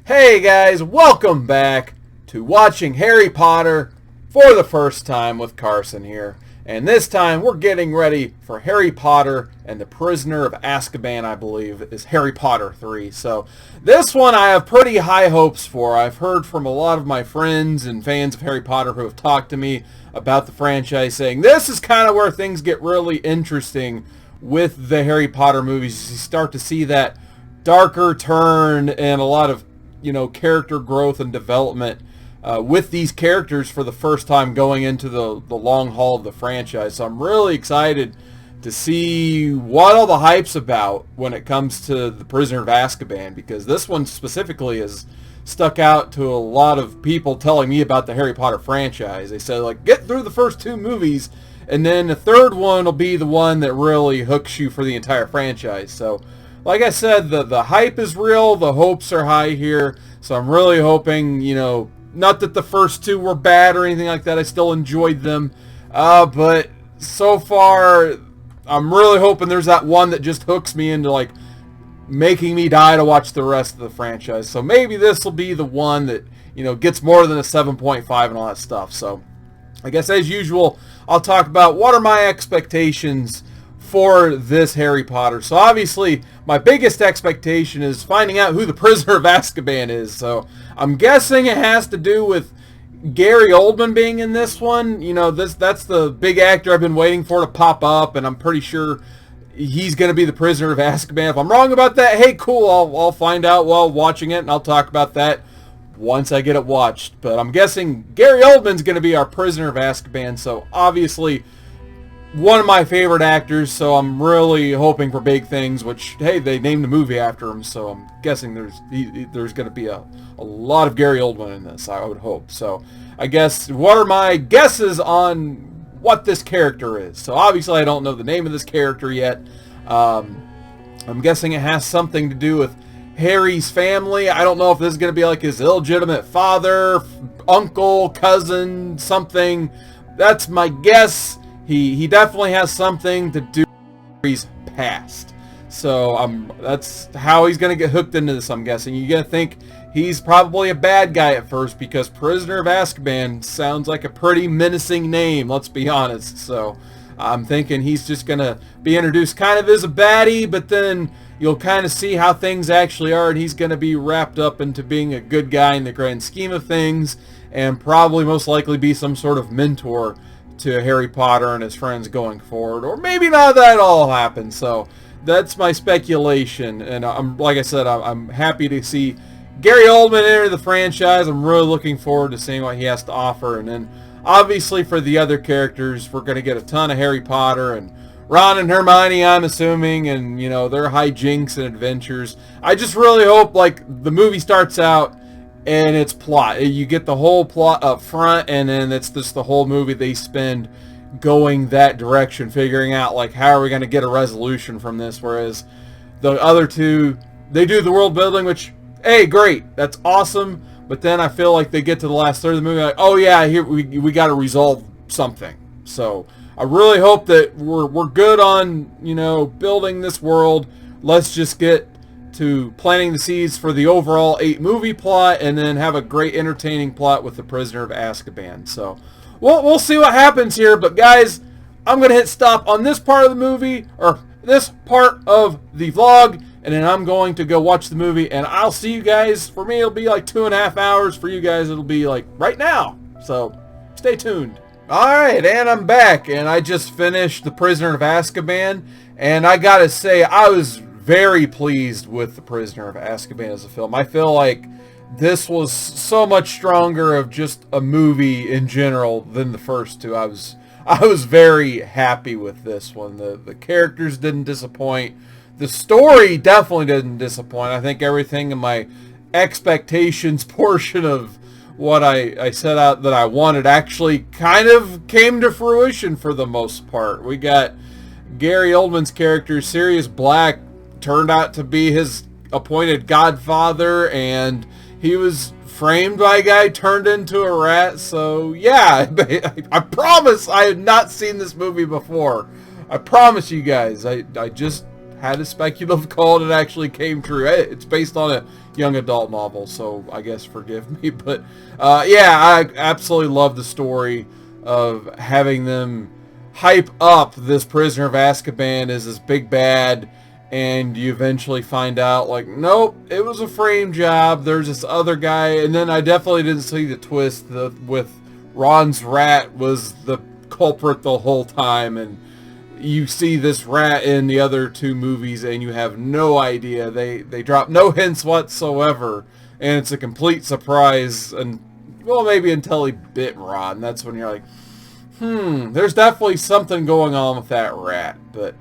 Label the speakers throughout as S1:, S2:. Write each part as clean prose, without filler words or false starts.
S1: Hey guys, welcome back to watching Harry Potter for the first time with Carson here. And this time we're getting ready for Harry Potter and the Prisoner of Azkaban, I believe, is Harry Potter 3. So this one I have pretty high hopes for. I've heard from a lot of my friends and fans of Harry Potter who have talked to me about the franchise saying this is kind of where things get really interesting with the Harry Potter movies. You start to see that darker turn and a lot of character growth and development with these characters for the first time going into the long haul of the franchise. So I'm really excited to see what all the hype's about when it comes to the Prisoner of Azkaban, because this one specifically has stuck out to a lot of people telling me about the Harry Potter franchise. They said, like, get through the first two movies, and then the third one will be the one that really hooks you for the entire franchise. So like I said, the hype is real, the hopes are high here, so I'm really hoping, not that the first two were bad or anything like that, I still enjoyed them, but so far, I'm really hoping there's that one that just hooks me into, like, making me die to watch the rest of the franchise. So maybe this will be the one that, gets more than a 7.5 and all that stuff. So I guess as usual, I'll talk about what are my expectations for this Harry Potter. So obviously, my biggest expectation is finding out who the Prisoner of Azkaban is. So I'm guessing it has to do with Gary Oldman being in this one. That's the big actor I've been waiting for to pop up, and I'm pretty sure he's going to be the Prisoner of Azkaban. If I'm wrong about that, hey, cool, I'll find out while watching it, and I'll talk about that once I get it watched. But I'm guessing Gary Oldman's going to be our Prisoner of Azkaban, so obviously one of my favorite actors, so I'm really hoping for big things, which, hey, they named the movie after him, so I'm guessing there's going to be a lot of Gary Oldman in this, I would hope. So I guess, what are my guesses on what this character is? So obviously I don't know the name of this character yet. I'm guessing it has something to do with Harry's family. I don't know if this is going to be like his illegitimate father, uncle, cousin, something. That's my guess. He definitely has something to do with Harry's past. So that's how he's going to get hooked into this, I'm guessing. You're going to think he's probably a bad guy at first, because Prisoner of Azkaban sounds like a pretty menacing name, let's be honest. So I'm thinking he's just going to be introduced kind of as a baddie, but then you'll kind of see how things actually are, and he's going to be wrapped up into being a good guy in the grand scheme of things, and probably most likely be some sort of mentor to Harry Potter and his friends going forward, or maybe not that all happens. So that's my speculation, and like I said, I'm happy to see Gary Oldman enter the franchise. I'm really looking forward to seeing what he has to offer, and then obviously for the other characters, we're going to get a ton of Harry Potter and Ron and Hermione, I'm assuming, and their hijinks and adventures. I just really hope, like, the movie starts out and it's plot. You get the whole plot up front, and then it's just the whole movie they spend going that direction, figuring out, like, how are we going to get a resolution from this, whereas the other two, they do the world building, which, hey, great, that's awesome, but then I feel like they get to the last third of the movie, like, oh yeah, here we got to resolve something. So I really hope that we're good on, building this world. Let's just get to planting the seeds for the overall 8-movie plot, and then have a great entertaining plot with the Prisoner of Azkaban. So we'll see what happens here, but guys, I'm going to hit stop on this part of the movie, or this part of the vlog, and then I'm going to go watch the movie, and I'll see you guys. For me, it'll be like 2.5 hours. For you guys, it'll be like right now. So stay tuned. Alright, and I'm back, and I just finished The Prisoner of Azkaban, and I gotta say, I was very pleased with The Prisoner of Azkaban as a film. I feel like this was so much stronger of just a movie in general than the first two. I was very happy with this one. The characters didn't disappoint. The story definitely didn't disappoint. I think everything in my expectations portion of what I set out that I wanted actually kind of came to fruition for the most part. We got Gary Oldman's character, Sirius Black, turned out to be his appointed godfather, and he was framed by a guy turned into a rat. So yeah, I promise I had not seen this movie before. I promise you guys, I just had a speculative call and it actually came true. It's based on a young adult novel, so I guess forgive me. But yeah, I absolutely love the story of having them hype up this prisoner of Azkaban as this big bad, and you eventually find out, like, nope, it was a frame job. There's this other guy, and then I definitely didn't see the twist with Ron's rat was the culprit the whole time, and you see this rat in the other two movies, and you have no idea. They drop no hints whatsoever, and it's a complete surprise, and, well, maybe until he bit Ron. That's when you're like, there's definitely something going on with that rat. But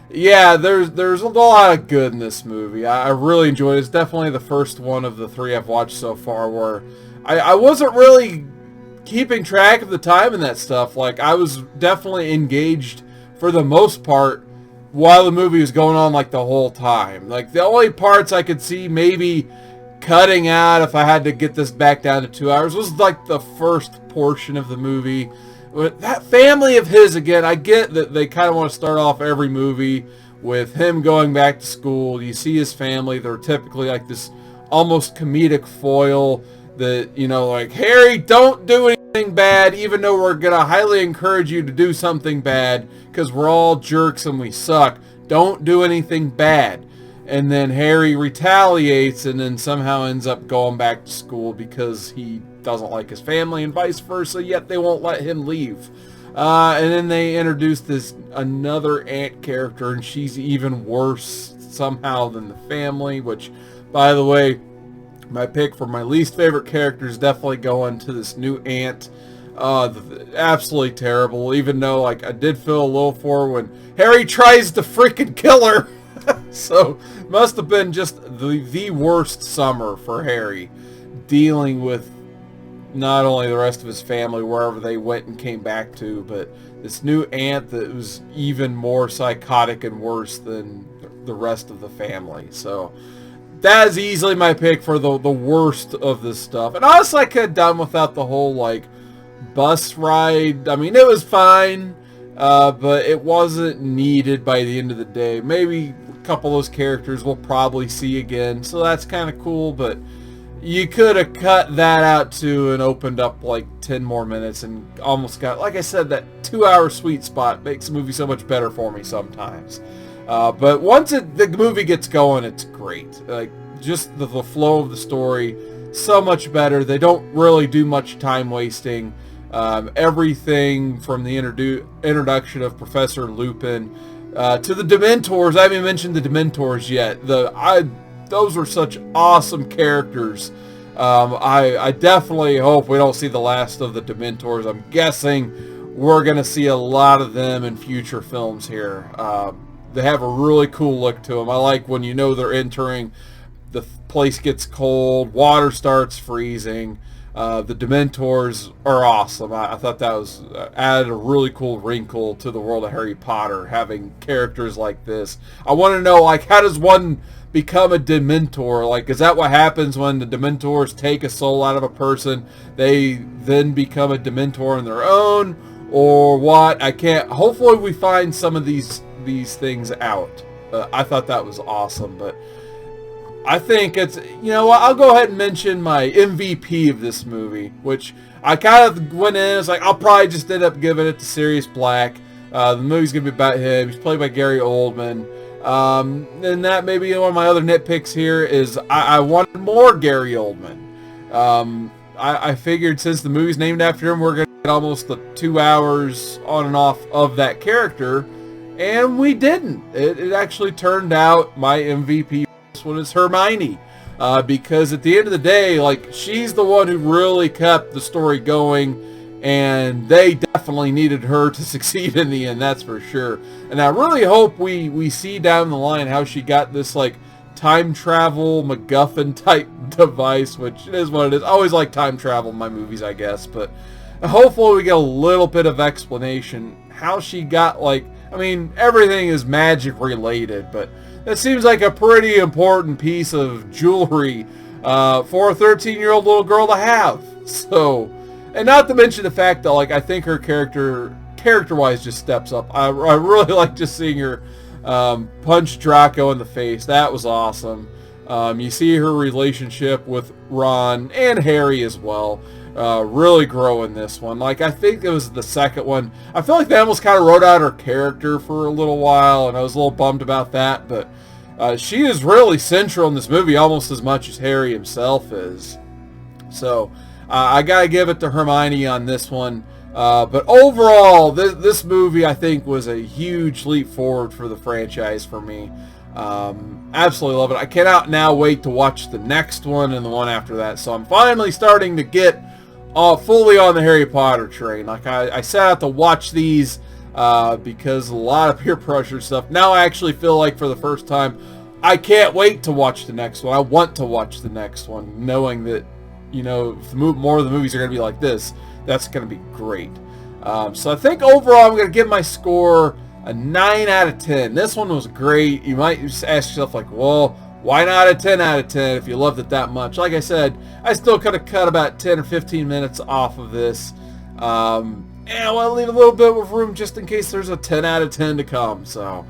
S1: yeah, there's a lot of good in this movie. I really enjoyed it. It's definitely the first one of the three I've watched so far where I wasn't really keeping track of the time and that stuff. Like, I was definitely engaged for the most part while the movie was going on, like, the whole time. Like, the only parts I could see maybe cutting out if I had to get this back down to 2 hours was like the first portion of the movie. But that family of his, again, I get that they kind of want to start off every movie with him going back to school. You see his family. They're typically like this almost comedic foil that, you know, like, Harry, don't do anything bad, even though we're going to highly encourage you to do something bad because we're all jerks and we suck. Don't do anything bad. And then Harry retaliates and then somehow ends up going back to school because he doesn't like his family and vice versa, yet they won't let him leave. And then they introduce this another aunt character, and she's even worse somehow than the family, which, by the way, my pick for my least favorite character is definitely going to this new aunt. Absolutely terrible, even though, like, I did feel a little for her when Harry tries to freaking kill her. So, must have been just the worst summer for Harry, dealing with not only the rest of his family, wherever they went and came back to, but this new aunt that was even more psychotic and worse than the rest of the family. So, that is easily my pick for the worst of this stuff. And honestly, I could have done without the whole, like, bus ride. I mean, it was fine, but it wasn't needed by the end of the day. Maybe a couple of those characters we'll probably see again, so that's kind of cool, but you could have cut that out too and opened up like 10 more minutes and almost got, like I said, that 2-hour sweet spot makes the movie so much better for me sometimes. But once the movie gets going, it's great. Like, just the flow of the story, so much better. They don't really do much time wasting. Everything from the introduction of Professor Lupin to the Dementors. I haven't even mentioned the Dementors yet. Those are such awesome characters. I definitely hope we don't see the last of the Dementors. I'm guessing we're going to see a lot of them in future films here. They have a really cool look to them. I like when you know they're entering, the place gets cold, water starts freezing. The Dementors are awesome. I thought that was added a really cool wrinkle to the world of Harry Potter, having characters like this. I want to know, like, how does one become a Dementor? Like, is that what happens when the Dementors take a soul out of a person? They then become a Dementor on their own, or what? I can't. Hopefully, we find some of these things out. I thought that was awesome, but I think it's, you know what, I'll go ahead and mention my MVP of this movie, which I kind of went in, it's like, I'll probably just end up giving it to Sirius Black. The movie's going to be about him. He's played by Gary Oldman. And that may be one of my other nitpicks here is I wanted more Gary Oldman. I figured since the movie's named after him, we're going to get almost the 2 hours on and off of that character, and we didn't. It actually turned out my MVP this one is Hermione, because at the end of the day, like, she's the one who really kept the story going, and they definitely needed her to succeed in the end, that's for sure. And I really hope we see down the line how she got this, like, time travel MacGuffin type device, which it is what it is. I always like time travel in my movies, I guess, but hopefully we get a little bit of explanation how she got, like, I mean, everything is magic related, but that seems like a pretty important piece of jewelry for a 13-year-old little girl to have. So, and not to mention the fact that, like, I think her character-wise just steps up. I really like just seeing her punch Draco in the face. That was awesome. You see her relationship with Ron and Harry as well. Really grow in this one. Like, I think it was the second one. I feel like they almost kind of wrote out her character for a little while, and I was a little bummed about that, but she is really central in this movie almost as much as Harry himself is. So I gotta give it to Hermione on this one. But overall, this movie, I think, was a huge leap forward for the franchise for me. Absolutely love it. I cannot now wait to watch the next one and the one after that. So I'm finally starting to get fully on the Harry Potter train. Like, I set out to watch these because a lot of peer pressure stuff. Now I actually feel like for the first time, I can't wait to watch the next one. I want to watch the next one, knowing that, you know, if more of the movies are going to be like this, that's going to be great. So I think overall I'm going to give my score a 9 out of 10. This one was great. You might just ask yourself, like, well, why not a 10 out of 10 if you loved it that much? Like I said, I still could have cut about 10 or 15 minutes off of this. And I want to leave a little bit of room just in case there's a 10 out of 10 to come. So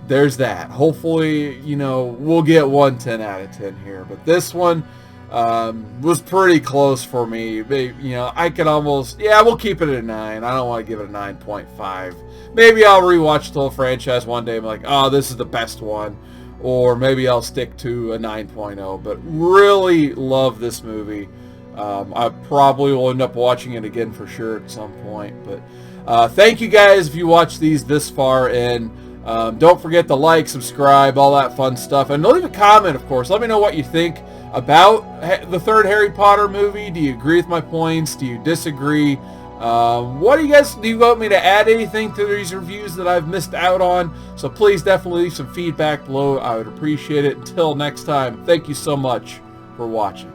S1: there's that. Hopefully, you know, we'll get one 10 out of 10 here. But this one was pretty close for me. You know, I could almost, yeah, we'll keep it at a 9. I don't want to give it a 9.5. Maybe I'll rewatch the whole franchise one day and be like, oh, this is the best one. Or maybe I'll stick to a 9.0. But really love this movie. I probably will end up watching it again for sure at some point. But thank you guys if you watched these this far in. Don't forget to like, subscribe, all that fun stuff. And leave a comment, of course. Let me know what you think about the third Harry Potter movie. Do you agree with my points? Do you disagree? What do you want me to add anything to these reviews that I've missed out on? So please definitely leave some feedback below. I would appreciate it. Until next time, thank you so much for watching.